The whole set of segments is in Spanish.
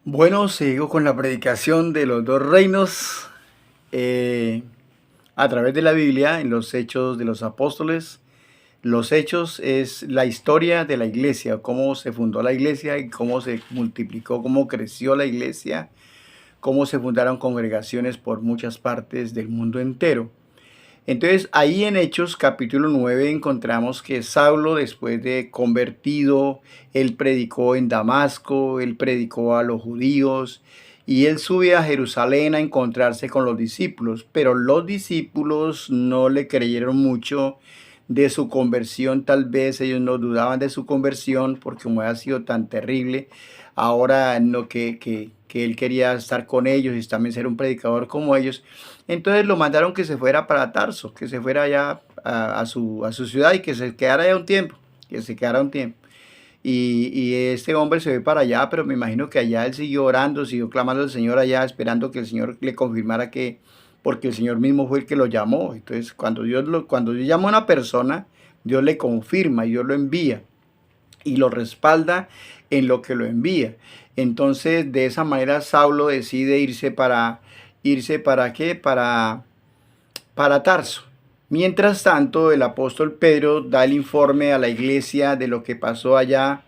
Bueno, sigo con la predicación de los dos reinos eh, a través de la Biblia, en los Hechos de los Apóstoles. Los Hechos es la historia de la iglesia, cómo se fundó la iglesia y cómo se multiplicó, cómo creció la iglesia, cómo se fundaron congregaciones por muchas partes del mundo entero. Entonces, ahí en Hechos capítulo 9 encontramos que Saulo, después de convertido, él predicó en Damasco, él predicó a los judíos y él sube a Jerusalén a encontrarse con los discípulos, pero los discípulos no le creyeron mucho de su conversión, tal vez ellos no dudaban de su conversión porque como ha sido tan terrible, ahora no que él quería estar con ellos y también ser un predicador como ellos. Entonces lo mandaron que se fuera para Tarso, que se fuera allá a su ciudad y que se quedara allá un tiempo, que se quedara un tiempo. Y este hombre se ve para allá, pero me imagino que allá él siguió orando, siguió clamando al Señor allá, esperando que el Señor le confirmara que, porque el Señor mismo fue el que lo llamó. Entonces, cuando Dios llama a una persona, Dios le confirma, Dios lo envía y lo respalda en lo que lo envía. Entonces, de esa manera, Saulo decide irse para qué, para Tarso. Mientras tanto, el apóstol Pedro da el informe a la iglesia de lo que pasó allá,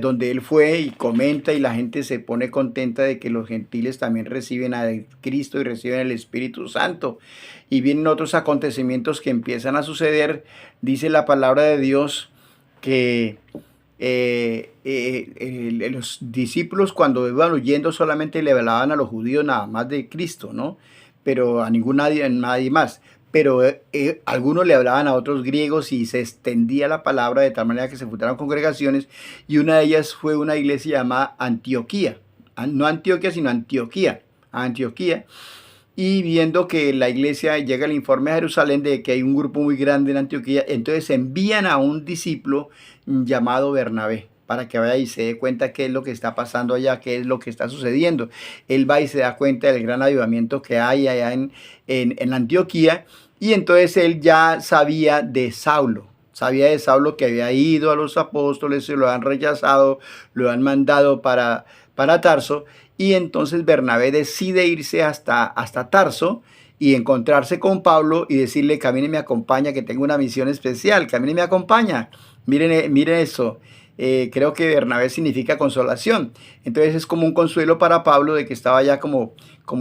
donde él fue y comenta y la gente se pone contenta de que los gentiles también reciben a Cristo y reciben el Espíritu Santo. Y vienen otros acontecimientos que empiezan a suceder. Dice la palabra de Dios que los discípulos cuando iban huyendo solamente le hablaban a los judíos nada más de Cristo, ¿no? Pero a nadie más. Pero algunos le hablaban a otros griegos y se extendía la palabra de tal manera que se fundaron congregaciones y una de ellas fue una iglesia llamada Antioquía. No Antioquia, sino Antioquía. Antioquía. Y viendo que la iglesia llega el informe a Jerusalén de que hay un grupo muy grande en Antioquía, entonces envían a un discípulo llamado Bernabé para que vaya y se dé cuenta qué es lo que está pasando allá, qué es lo que está sucediendo. Él va y se da cuenta del gran avivamiento que hay allá en Antioquía y entonces él ya sabía de Saulo que había ido a los apóstoles, se lo han rechazado, lo han mandado para Tarso y entonces Bernabé decide irse hasta Tarso y encontrarse con Pablo y decirle, camine y me acompaña, que tengo una misión especial, camine y me acompaña. Miren eso. Creo que Bernabé significa consolación. Entonces es como un consuelo para Pablo de que estaba ya como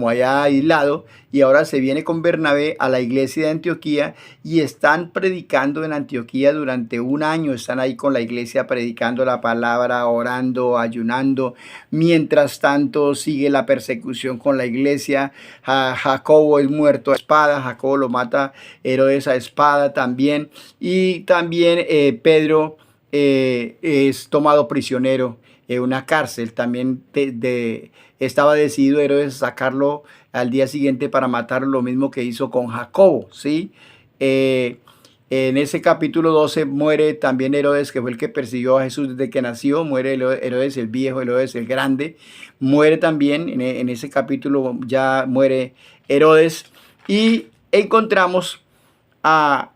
allá aislado y ahora se viene con Bernabé a la iglesia de Antioquía y están predicando en Antioquía durante un año. Están ahí con la iglesia predicando la palabra, orando, ayunando. Mientras tanto sigue la persecución con la iglesia. Jacobo es muerto a espada. Jacobo lo mata Herodes a espada también. Y también Pedro es tomado prisionero en una cárcel. También estaba decidido Herodes sacarlo al día siguiente para matar, lo mismo que hizo con Jacobo, ¿sí? En ese capítulo 12 muere también Herodes, que fue el que persiguió a Jesús desde que nació. Muere Herodes el viejo, Herodes el grande. Muere también, en ese capítulo ya muere Herodes. Y encontramos a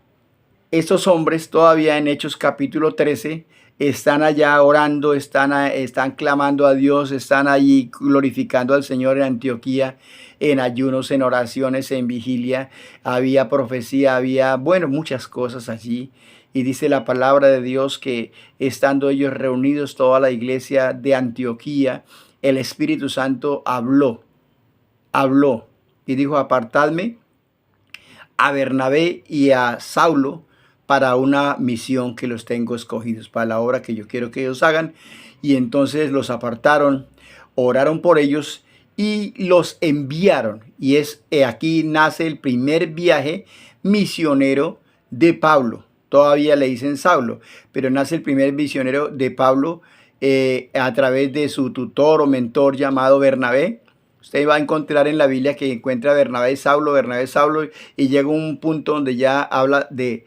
estos hombres todavía en Hechos capítulo 13 están allá orando, están clamando a Dios, están allí glorificando al Señor en Antioquía, en ayunos, en oraciones, en vigilia. Había profecía, había, bueno, muchas cosas allí. Y dice la palabra de Dios que estando ellos reunidos, toda la iglesia de Antioquía, el Espíritu Santo habló y dijo, apartadme a Bernabé y a Saulo para una misión que los tengo escogidos, para la obra que yo quiero que ellos hagan. Y entonces los apartaron, oraron por ellos y los enviaron. Y aquí nace el primer viaje misionero de Pablo. Todavía le dicen Saulo, pero nace el primer misionero de Pablo a través de su tutor o mentor llamado Bernabé. Usted va a encontrar en la Biblia que encuentra Bernabé, Saulo, y llega un punto donde ya habla de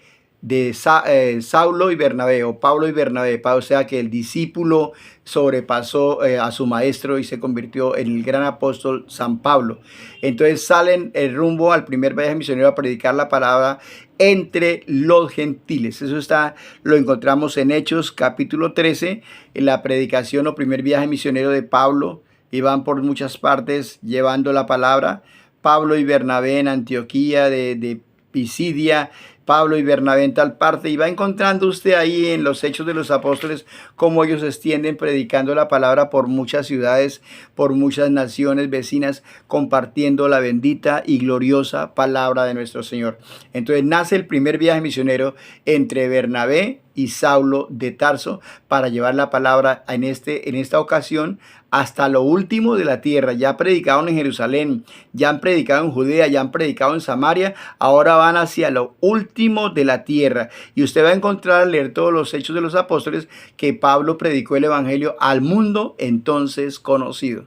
Saulo y Bernabé, o Pablo y Bernabé, o sea que el discípulo sobrepasó a su maestro y se convirtió en el gran apóstol San Pablo. Entonces salen el rumbo al primer viaje misionero a predicar la palabra entre los gentiles. Eso lo encontramos en Hechos capítulo 13, en la predicación o primer viaje misionero de Pablo iban por muchas partes llevando la palabra. Pablo y Bernabé en Antioquía de Pisidia, Pablo y Bernabé en tal parte, y va encontrando usted ahí en los Hechos de los Apóstoles cómo ellos se extienden predicando la palabra por muchas ciudades, por muchas naciones vecinas, compartiendo la bendita y gloriosa palabra de nuestro Señor. Entonces nace el primer viaje misionero entre Bernabé y Saulo de Tarso para llevar la palabra en esta ocasión hasta lo último de la tierra. Ya predicaron en Jerusalén, ya han predicado en Judea, ya han predicado en Samaria, ahora van hacia lo último de la tierra. Y usted va a encontrar al leer todos los Hechos de los Apóstoles que Pablo predicó el Evangelio al mundo entonces conocido.